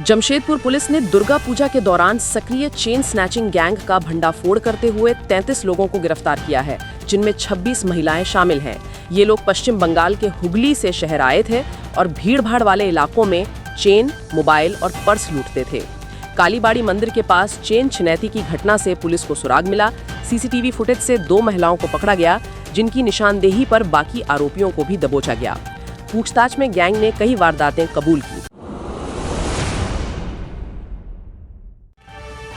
Jamshedpur police ने दुर्गा पूजा के दौरान सक्रिय चेन स्नैचिंग गैंग का भंडाफोड़ करते हुए 33 लोगों को गिरफ्तार किया है, जिनमें 26 महिलाएं शामिल हैं। ये लोग पश्चिम बंगाल के हुगली से शहर आए थे और भीड़-भाड़ वाले इलाकों में चेन, मोबाइल और पर्स लूटते थे। कालीबाड़ी मंदिर के पास चेन छिनैती की घटना से पुलिस को सुराग मिला। सीसीटीवी फुटेज से 2 महिलाओं को पकड़ा गया, जिनकी निशानदेही पर बाकी आरोपियों को भी दबोचा गया। पूछताछ में गैंग ने कई वारदातें कबूल की।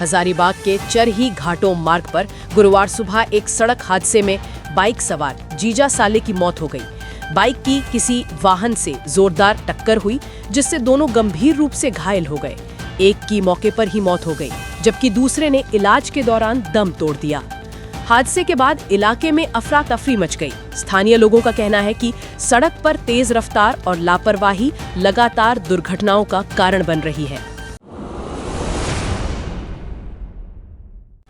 हजारीबाग के चरही घाटों मार्ग पर गुरुवार सुबह एक सड़क हादसे में बाइक सवार जीजा साले की मौत हो गई। बाइक की किसी वाहन से जोरदार टक्कर हुई, जिससे दोनों गंभीर रूप से घायल हो गए। एक की मौके पर ही मौत हो गई, जबकि दूसरे ने इलाज के दौरान दम तोड़ दिया। हादसे के बाद इलाके में अफरा तफरी मच गई। स्थानीय लोगों का कहना है कि सड़क पर तेज रफ्तार और लापरवाही लगातार दुर्घटनाओं का कारण बन रही है।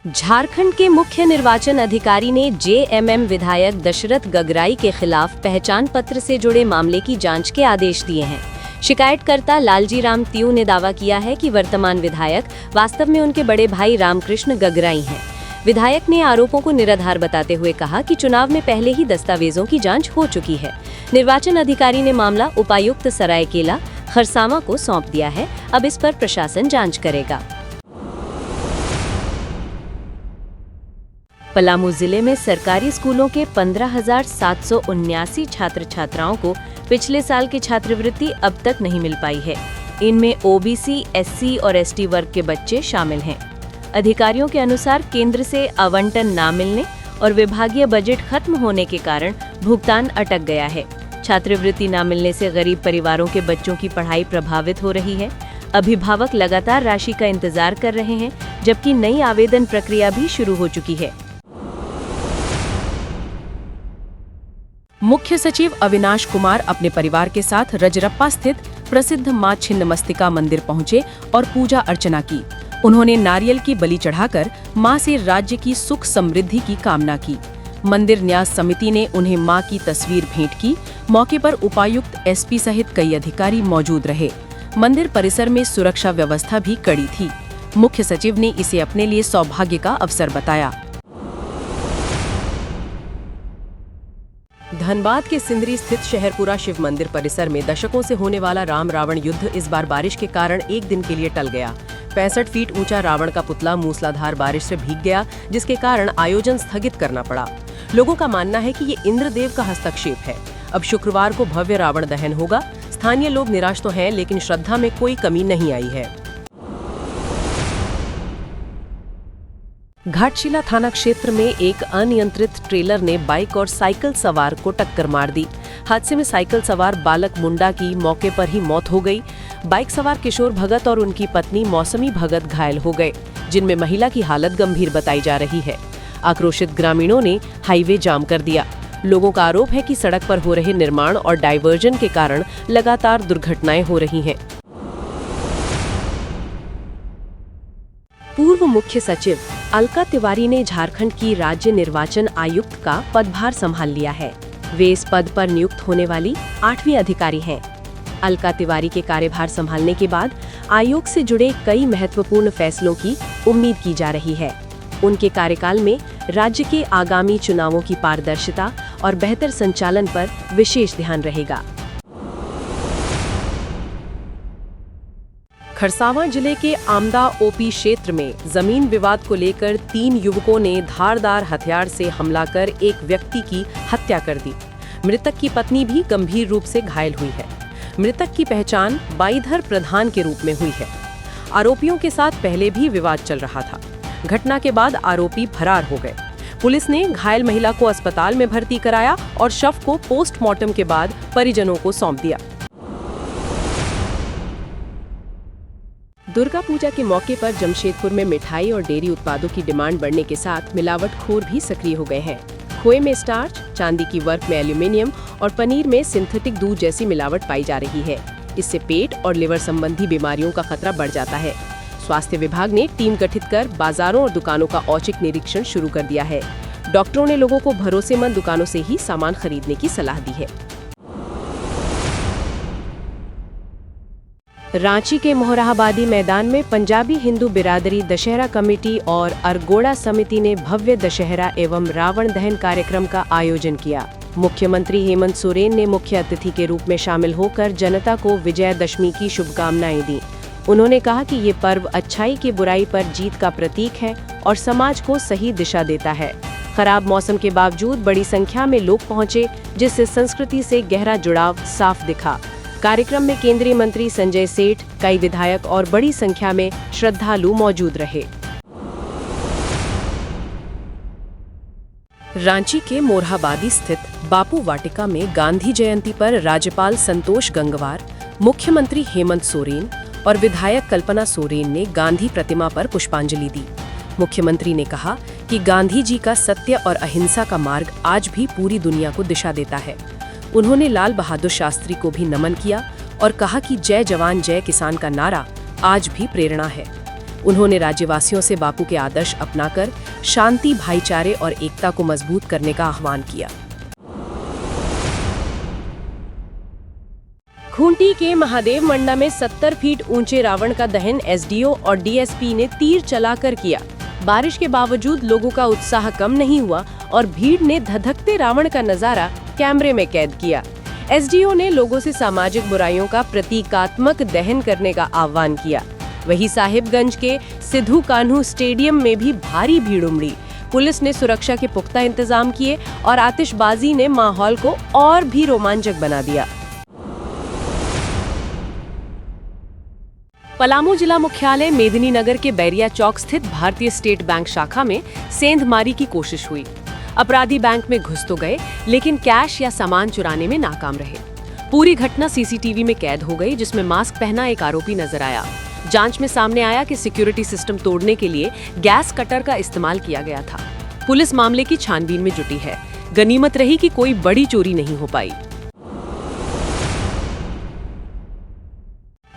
झारखंड के मुख्य निर्वाचन अधिकारी ने जेएमएम विधायक दशरथ गगराई के खिलाफ पहचान पत्र से जुड़े मामले की जांच के आदेश दिए हैं। शिकायतकर्ता लालजी राम तियू ने दावा किया है कि वर्तमान विधायक वास्तव में उनके बड़े भाई रामकृष्ण गगराई हैं। विधायक ने आरोपों को निराधार बताते हुए कहा कि चुनाव में पहले ही दस्तावेजों की जांच हो चुकी है। निर्वाचन अधिकारी ने मामला उपायुक्त सरायकेला खरसावां को सौंप दिया है। अब इस पर प्रशासन जांच करेगा। पलामू जिले में सरकारी स्कूलों के 15,779 छात्र छात्राओं को पिछले साल की छात्रवृत्ति अब तक नहीं मिल पाई है। इनमें ओबीसी, एससी और एसटी वर्ग के बच्चे शामिल हैं। अधिकारियों के अनुसार केंद्र से आवंटन न मिलने और विभागीय बजट खत्म होने के कारण भुगतान अटक गया है। छात्रवृत्ति न मिलने से गरीब परिवारों के बच्चों की पढ़ाई प्रभावित हो रही है। अभिभावक लगातार राशि का इंतजार कर रहे हैं, जबकि नई आवेदन प्रक्रिया भी शुरू हो चुकी है। मुख्य सचिव अविनाश कुमार अपने परिवार के साथ रजरप्पा स्थित प्रसिद्ध मां छिन्नमस्तिका मंदिर पहुंचे और पूजा अर्चना की। उन्होंने नारियल की बलि चढ़ाकर मां से राज्य की सुख समृद्धि की कामना की। मंदिर न्यास समिति ने उन्हें मां की तस्वीर भेंट की। मौके पर उपायुक्त एसपी सहित कई अधिकारी मौजूद रहे। मंदिर परिसर में सुरक्षा व्यवस्था भी कड़ी थी। मुख्य सचिव ने इसे अपने लिए सौभाग्य का अवसर बताया। धनबाद के सिंदरी स्थित शहरपुरा शिव मंदिर परिसर में दशकों से होने वाला राम रावण युद्ध इस बार बारिश के कारण एक दिन के लिए टल गया। 65 फीट ऊंचा रावण का पुतला मूसलाधार बारिश से भीग गया, जिसके कारण आयोजन स्थगित करना पड़ा। लोगों का मानना है कि ये इंद्रदेव का हस्तक्षेप है। अब शुक्रवार को भव्य रावण दहन होगा। स्थानीय लोग निराश तो हैं, लेकिन श्रद्धा में कोई कमी नहीं आई है। घाटशिला थाना क्षेत्र में एक अनियंत्रित ट्रेलर ने बाइक और साइकिल सवार को टक्कर मार दी। हादसे में साइकिल सवार बालक मुंडा की मौके पर ही मौत हो गई। बाइक सवार किशोर भगत और उनकी पत्नी मौसमी भगत घायल हो गए, जिनमें महिला की हालत गंभीर बताई जा रही है। आक्रोशित ग्रामीणों ने हाईवे जाम कर दिया। लोगों का आरोप है कि सड़क पर हो रहे निर्माण और डायवर्जन के कारण लगातार दुर्घटनाएं हो रही हैं। पूर्व मुख्य सचिव अलका तिवारी ने झारखंड की राज्य निर्वाचन आयुक्त का पदभार संभाल लिया है। वे इस पद पर नियुक्त होने वाली 8वीं अधिकारी हैं। अलका तिवारी के कार्यभार संभालने के बाद आयोग से जुड़े कई महत्वपूर्ण फैसलों की उम्मीद की जा रही है। उनके कार्यकाल में राज्य के आगामी चुनावों की पारदर्शिता और बेहतर संचालन पर विशेष ध्यान रहेगा। खरसावां जिले के आमदा ओपी क्षेत्र में जमीन विवाद को लेकर 3 युवकों ने धारदार हथियार से हमला कर एक व्यक्ति की हत्या कर दी। मृतक की पत्नी भी गंभीर रूप से घायल हुई है। मृतक की पहचान बाईधर प्रधान के रूप में हुई है। आरोपियों के साथ पहले भी विवाद चल रहा था। घटना के बाद आरोपी फरार हो गए। पुलिस ने घायल महिला को अस्पताल में भर्ती कराया और शव को पोस्टमार्टम के बाद परिजनों को सौंप दिया। दुर्गा पूजा के मौके पर जमशेदपुर में मिठाई और डेयरी उत्पादों की डिमांड बढ़ने के साथ मिलावटखोर भी सक्रिय हो गए हैं। खोए में स्टार्च, चांदी की वर्क में एल्यूमिनियम और पनीर में सिंथेटिक दूध जैसी मिलावट पाई जा रही है। इससे पेट और लिवर संबंधी बीमारियों का खतरा बढ़ जाता है। स्वास्थ्य विभाग ने टीम गठित कर बाजारों और दुकानों का औचक निरीक्षण शुरू कर दिया है। डॉक्टरों ने लोगों को भरोसेमंद दुकानों से ही सामान खरीदने की सलाह दी है। रांची के मोहराबादी मैदान में पंजाबी हिंदू बिरादरी दशहरा कमेटी और अरगोड़ा समिति ने भव्य दशहरा एवं रावण दहन कार्यक्रम का आयोजन किया। मुख्यमंत्री हेमंत सोरेन ने मुख्य अतिथि के रूप में शामिल होकर जनता को विजयादशमी की शुभकामनाएं दी। उन्होंने कहा कि ये पर्व अच्छाई की बुराई पर जीत का प्रतीक है और समाज को सही दिशा देता है। खराब मौसम के बावजूद बड़ी संख्या में लोग पहुंचे, जिससे संस्कृति से गहरा जुड़ाव साफ दिखा। कार्यक्रम में केंद्रीय मंत्री संजय सेठ, कई विधायक और बड़ी संख्या में श्रद्धालु मौजूद रहे। रांची के मोरहाबादी स्थित बापू वाटिका में गांधी जयंती पर राज्यपाल संतोष गंगवार, मुख्यमंत्री हेमंत सोरेन और विधायक कल्पना सोरेन ने गांधी प्रतिमा पर पुष्पांजलि दी। मुख्यमंत्री ने कहा कि गांधी जी का सत्य और अहिंसा का मार्ग आज भी पूरी दुनिया को दिशा देता है। उन्होंने लाल बहादुर शास्त्री को भी नमन किया और कहा कि जय जवान जय किसान का नारा आज भी प्रेरणा है। उन्होंने राज्यवासियों से बापू के आदर्श अपनाकर शांति, भाईचारे और एकता को मजबूत करने का आह्वान किया। खूंटी के महादेव मंडा में 70 फीट ऊंचे रावण का दहन एसडीओ और डीएसपी ने तीर चलाकर किया। बारिश के बावजूद लोगों का उत्साह कम नहीं हुआ और भीड़ ने धधकते रावण का नजारा कैमरे में कैद किया। एसडीओ ने लोगों से सामाजिक बुराइयों का प्रतीकात्मक दहन करने का आह्वान किया। वहीं साहिबगंज के सिद्धू कान्हू स्टेडियम में भी भारी भीड़ उमड़ी। पुलिस ने सुरक्षा के पुख्ता इंतजाम किए और आतिशबाजी ने माहौल को और भी रोमांचक बना दिया। पलामू जिला मुख्यालय मेदिनीनगर के बैरिया चौक स्थित भारतीय स्टेट बैंक शाखा में सेंधमारी की कोशिश हुई। अपराधी बैंक में घुस तो गए, लेकिन कैश या सामान चुराने में नाकाम रहे। पूरी घटना सीसीटीवी में कैद हो गई, जिसमें मास्क पहना एक आरोपी नजर आया। जांच में सामने आया कि सिक्योरिटी सिस्टम तोड़ने के लिए गैस कटर का इस्तेमाल किया गया था। पुलिस मामले की छानबीन में जुटी है। गनीमत रही कि कोई बड़ी चोरी नहीं हो पाई।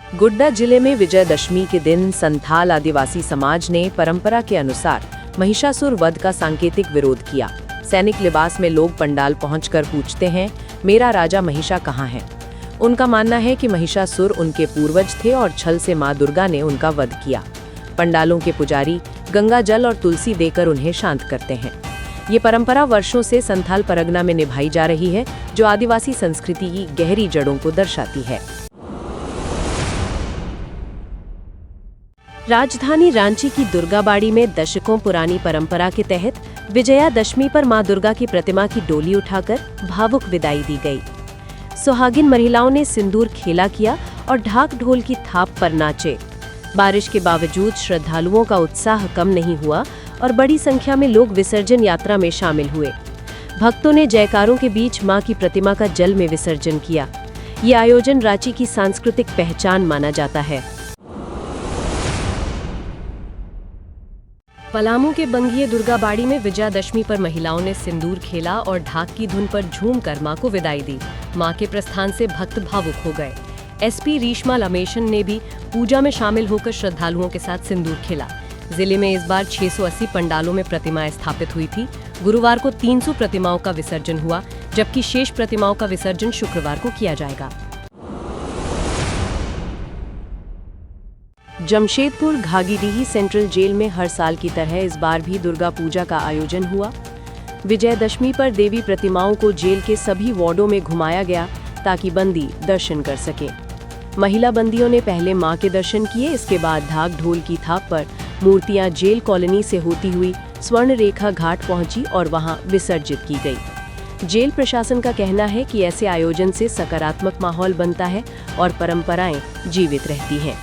गोड्डा जिले में विजयदशमी के दिन संथाल आदिवासी समाज ने परंपरा के अनुसार महिषासुर वध का सांकेतिक विरोध किया। सैनिक लिबास में लोग पंडाल पहुंचकर पूछते हैं, मेरा राजा महिषा कहाँ है? उनका मानना है कि महिषासुर उनके पूर्वज थे और छल से मां दुर्गा ने उनका वध किया। पंडालों के पुजारी गंगा जल और तुलसी देकर उन्हें शांत करते हैं। ये परंपरा वर्षों से संथाल परगना में निभाई जा रही है, जो आदिवासी संस्कृति की गहरी जड़ों को दर्शाती है। राजधानी रांची की दुर्गाबाड़ी में दशकों पुरानी परंपरा के तहत विजयादशमी पर मां दुर्गा की प्रतिमा की डोली उठाकर भावुक विदाई दी गई। सुहागिन महिलाओं ने सिंदूर खेला किया और ढाक ढोल की थाप पर नाचे। बारिश के बावजूद श्रद्धालुओं का उत्साह कम नहीं हुआ और बड़ी संख्या में लोग विसर्जन यात्रा में शामिल हुए। भक्तों ने जयकारों के बीच मां की प्रतिमा का जल में विसर्जन किया। ये आयोजन रांची की सांस्कृतिक पहचान माना जाता है। पलामू के बंगिए दुर्गाबाड़ी में विजयादशमी पर महिलाओं ने सिंदूर खेला और ढाक की धुन पर झूमकर मां को विदाई दी। मां के प्रस्थान से भक्त भावुक हो गए। एसपी रीशमा लमेशन ने भी पूजा में शामिल होकर श्रद्धालुओं के साथ सिंदूर खेला। जिले में इस बार 680 पंडालों में प्रतिमाएं स्थापित हुई थी। गुरुवार को 300 प्रतिमाओं का विसर्जन हुआ, जबकि शेष प्रतिमाओं का विसर्जन शुक्रवार को किया जाएगा। जमशेदपुर घागीडीही सेंट्रल जेल में हर साल की तरह इस बार भी दुर्गा पूजा का आयोजन हुआ। विजयदशमी पर देवी प्रतिमाओं को जेल के सभी वार्डों में घुमाया गया ताकि बंदी दर्शन कर सके। महिला बंदियों ने पहले मां के दर्शन किए, इसके बाद ढाक ढोल की थाप पर मूर्तियां जेल कॉलोनी से होती हुई स्वर्ण रेखा घाट पहुंची और वहां विसर्जित की गई। जेल प्रशासन का कहना है कि ऐसे आयोजन से सकारात्मक माहौल बनता है और परंपराएं जीवित रहती हैं।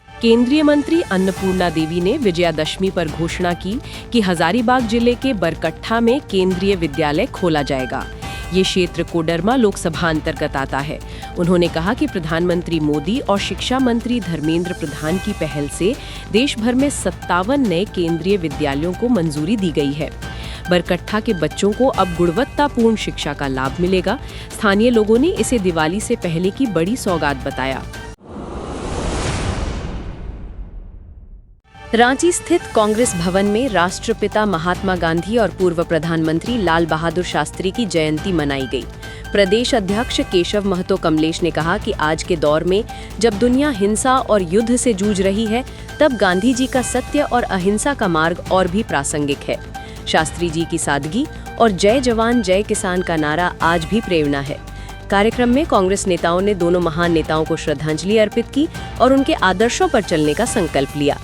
केंद्रीय मंत्री अन्नपूर्णा देवी ने विजयादशमी पर घोषणा की कि हजारीबाग जिले के बरकट्ठा में केंद्रीय विद्यालय खोला जाएगा। ये क्षेत्र कोडरमा लोकसभा अंतर्गत आता है। उन्होंने कहा कि प्रधानमंत्री मोदी और शिक्षा मंत्री धर्मेंद्र प्रधान की पहल से देश भर में 57 नए केंद्रीय विद्यालयों को मंजूरी दी गई है। बरकट्ठा के बच्चों को अब गुणवत्तापूर्ण शिक्षा का लाभ मिलेगा। स्थानीय लोगों ने इसे दिवाली से पहले की बड़ी सौगात बताया। रांची स्थित कांग्रेस भवन में राष्ट्रपिता महात्मा गांधी और पूर्व प्रधानमंत्री लाल बहादुर शास्त्री की जयंती मनाई गई। प्रदेश अध्यक्ष केशव महतो कमलेश ने कहा कि आज के दौर में जब दुनिया हिंसा और युद्ध से जूझ रही है, तब गांधी जी का सत्य और अहिंसा का मार्ग और भी प्रासंगिक है। शास्त्री जी की सादगी और जय जवान जय किसान का नारा आज भी प्रेरणा है। कार्यक्रम में कांग्रेस नेताओं ने दोनों महान नेताओं को श्रद्धांजलि अर्पित की और उनके आदर्शों पर चलने का संकल्प लिया।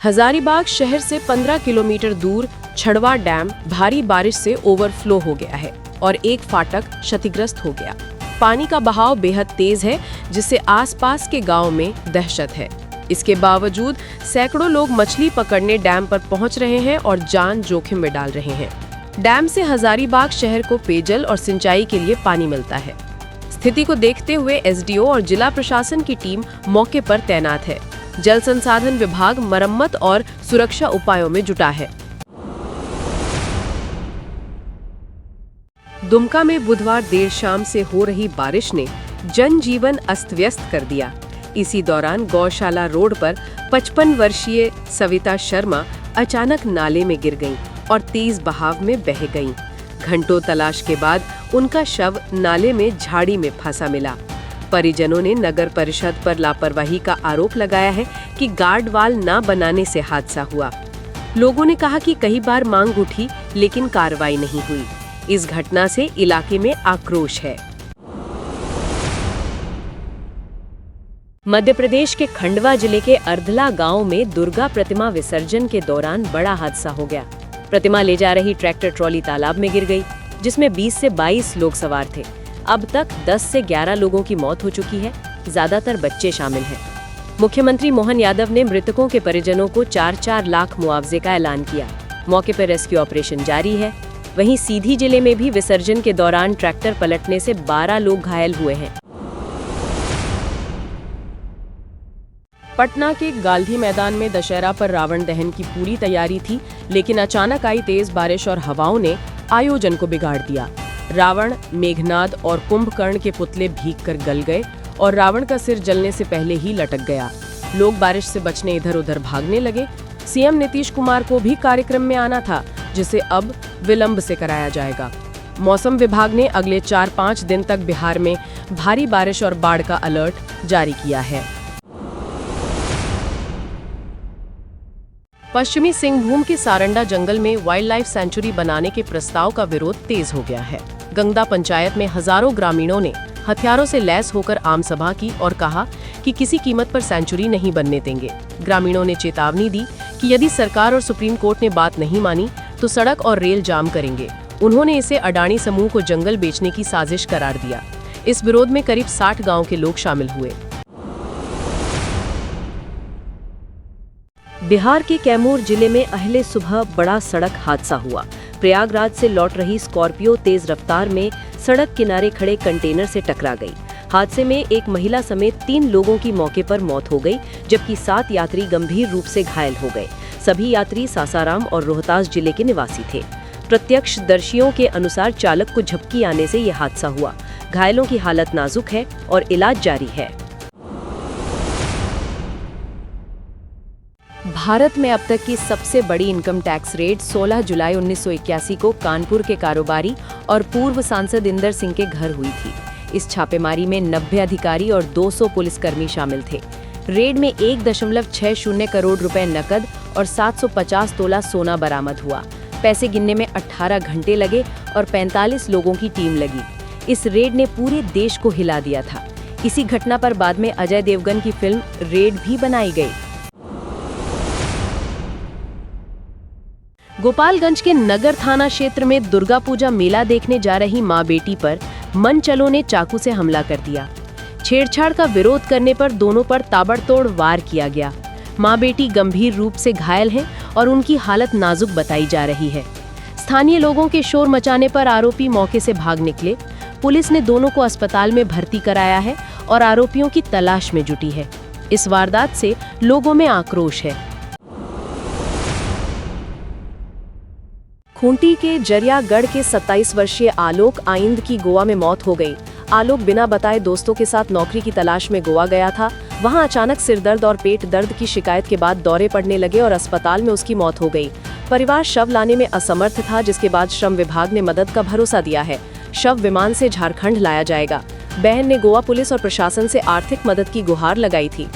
हजारीबाग शहर से 15 किलोमीटर दूर छड़वा डैम भारी बारिश से ओवरफ्लो हो गया है और एक फाटक क्षतिग्रस्त हो गया। पानी का बहाव बेहद तेज है, जिससे आसपास के गांव में दहशत है। इसके बावजूद सैकड़ों लोग मछली पकड़ने डैम पर पहुंच रहे हैं और जान जोखिम में डाल रहे हैं। डैम से हजारीबाग शहर को पेयजल और सिंचाई के लिए पानी मिलता है। स्थिति को देखते हुए एसडीओ और जिला प्रशासन की टीम मौके पर तैनात है। जल संसाधन विभाग मरम्मत और सुरक्षा उपायों में जुटा है। दुमका में बुधवार देर शाम से हो रही बारिश ने जनजीवन अस्त व्यस्त कर दिया। इसी दौरान गौशाला रोड पर 55 वर्षीय सविता शर्मा अचानक नाले में गिर गईं और तेज बहाव में बह गईं। घंटों तलाश के बाद उनका शव नाले में झाड़ी में फंसा मिला। परिजनों ने नगर परिषद पर लापरवाही का आरोप लगाया है कि गार्ड वाल न बनाने से हादसा हुआ। लोगों ने कहा कि कई बार मांग उठी, लेकिन कार्रवाई नहीं हुई। इस घटना से इलाके में आक्रोश है। मध्य प्रदेश के खंडवा जिले के अर्धला गांव में दुर्गा प्रतिमा विसर्जन के दौरान बड़ा हादसा हो गया। प्रतिमा ले जा रही ट्रैक्टर ट्रॉली तालाब में गिर गई, जिसमें 20 से 22 लोग सवार थे। अब तक 10 से 11 लोगों की मौत हो चुकी है, ज्यादातर बच्चे शामिल हैं। मुख्यमंत्री मोहन यादव ने मृतकों के परिजनों को 4-4 लाख मुआवजे का ऐलान किया। मौके पर रेस्क्यू ऑपरेशन जारी है। वहीं सीधी जिले में भी विसर्जन के दौरान ट्रैक्टर पलटने से 12 लोग घायल हुए हैं। पटना के गांधी मैदान में दशहरा पर रावण दहन की पूरी तैयारी थी, लेकिन अचानक आई तेज बारिश और हवाओं ने आयोजन को बिगाड़ दिया। रावण, मेघनाद और कुंभकर्ण के पुतले भीग कर गल गए और रावण का सिर जलने से पहले ही लटक गया। लोग बारिश से बचने इधर उधर भागने लगे। सीएम नीतीश कुमार को भी कार्यक्रम में आना था, जिसे अब विलंब से कराया जाएगा। मौसम विभाग ने अगले 4-5 दिन तक बिहार में भारी बारिश और बाढ़ का अलर्ट जारी किया है। पश्चिमी सिंहभूम के सारंडा जंगल में वाइल्ड लाइफ सेंचुरी बनाने के प्रस्ताव का विरोध तेज हो गया है। गंगदा पंचायत में हजारों ग्रामीणों ने हथियारों से लैस होकर आम सभा की और कहा कि किसी कीमत पर सेंचुरी नहीं बनने देंगे। ग्रामीणों ने चेतावनी दी कि यदि सरकार और सुप्रीम कोर्ट ने बात नहीं मानी तो सड़क और रेल जाम करेंगे। उन्होंने इसे अडानी समूह को जंगल बेचने की साजिश करार दिया। इस विरोध में करीब 60 गाँव के लोग शामिल हुए। बिहार के कैमूर जिले में अहले सुबह बड़ा सड़क हादसा हुआ। प्रयागराज से लौट रही स्कॉर्पियो तेज रफ्तार में सड़क किनारे खड़े कंटेनर से टकरा गई। हादसे में एक महिला समेत 3 लोगों की मौके पर मौत हो गई, जबकि 7 यात्री गंभीर रूप से घायल हो गए। सभी यात्री सासाराम और रोहतास जिले के निवासी थे। प्रत्यक्षदर्शियों के अनुसार चालक को झपकी आने से यह हादसा हुआ। घायलों की हालत नाजुक है और इलाज जारी है। भारत में अब तक की सबसे बड़ी इनकम टैक्स रेड 16 जुलाई 1981 को कानपुर के कारोबारी और पूर्व सांसद इंदर सिंह के घर हुई थी। इस छापेमारी में 90 अधिकारी और 200 पुलिसकर्मी शामिल थे। रेड में 1.60 करोड़ रुपए नकद और 750 तोला सोना बरामद हुआ। पैसे गिनने में 18 घंटे लगे और 45 लोगों की टीम लगी। इस रेड ने पूरे देश को हिला दिया था। इसी घटना पर बाद में अजय देवगन की फिल्म रेड भी बनाई गई। गोपालगंज के नगर थाना क्षेत्र में दुर्गा पूजा मेला देखने जा रही मां बेटी पर मनचलों ने चाकू से हमला कर दिया। छेड़छाड़ का विरोध करने पर दोनों पर ताबड़तोड़ वार किया गया। मां बेटी गंभीर रूप से घायल हैं और उनकी हालत नाजुक बताई जा रही है। स्थानीय लोगों के शोर मचाने पर आरोपी मौके से भाग निकले। पुलिस ने दोनों को अस्पताल में भर्ती कराया है और आरोपियों की तलाश में जुटी है। इस वारदात से लोगों में आक्रोश है। खूंटी के जरियागढ़ के 27 वर्षीय आलोक आइंद की गोवा में मौत हो गई। आलोक बिना बताए दोस्तों के साथ नौकरी की तलाश में गोवा गया था। वहां अचानक सिर दर्द और पेट दर्द की शिकायत के बाद दौरे पड़ने लगे और अस्पताल में उसकी मौत हो गई। परिवार शव लाने में असमर्थ था, जिसके बाद श्रम विभाग ने मदद का भरोसा दिया है। शव विमान से झारखंड लाया जाएगा। बहन ने गोवा पुलिस और प्रशासन से आर्थिक मदद की गुहार लगाई थी।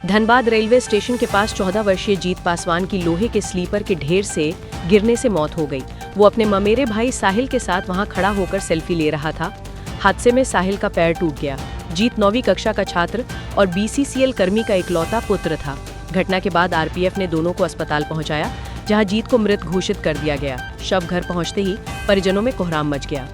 धनबाद रेलवे स्टेशन के पास 14 वर्षीय जीत पासवान की लोहे के स्लीपर के ढेर से गिरने से मौत हो गई। वो अपने ममेरे भाई साहिल के साथ वहां खड़ा होकर सेल्फी ले रहा था। हादसे में साहिल का पैर टूट गया। जीत 9वीं कक्षा का छात्र और BCCL कर्मी का इकलौता पुत्र था। घटना के बाद RPF ने दोनों को अस्पताल पहुंचाया, जहां जीत को मृत घोषित कर दिया गया। शव घर पहुंचते ही परिजनों में कोहराम मच गया।